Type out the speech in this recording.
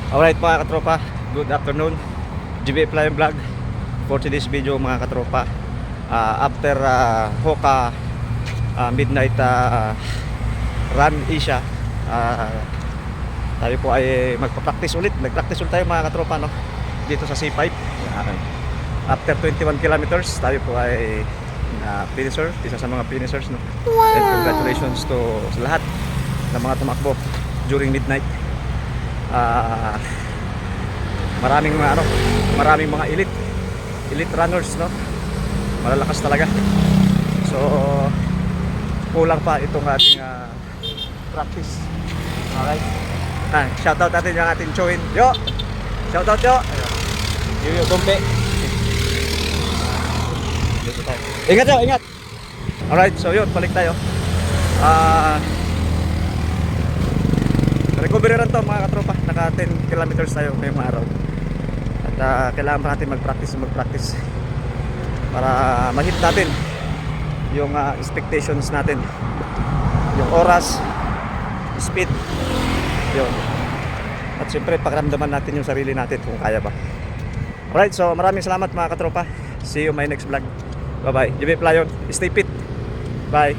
Alright mga katropa, good afternoon. GB Flying Vlog for today's video mga katropa. After Hoka midnight run Asia, tayo po ay magpa-practice ulit. Nag-practice ulit tayo mga katropa, no? Dito sa C5. After 21 kilometers, tayo po ay finisher, isa sa mga finishers, no? Wow. And congratulations to sa lahat ng mga tumakbo during midnight. Maraming mga elite runners, no? Malalakas talaga. So kulang pa itong ating practice. Okay. Shoutout natin yung ating Choin. Yo! Shoutout yo! Yo Dompe. Ingat yo, ingat. Alright, so yun, balik tayo. Recovery rin to mga katropa. Naka 10 kilometers tayo ngayong araw. At kailangan pa natin mag-practice para ma-hit natin yung expectations natin, yung oras, speed, yun. At siyempre pakiramdaman natin yung sarili natin kung kaya ba. Alright, so maraming salamat mga katropa. See you my next vlog. Bye bye. GB Playon, stay fit. Bye.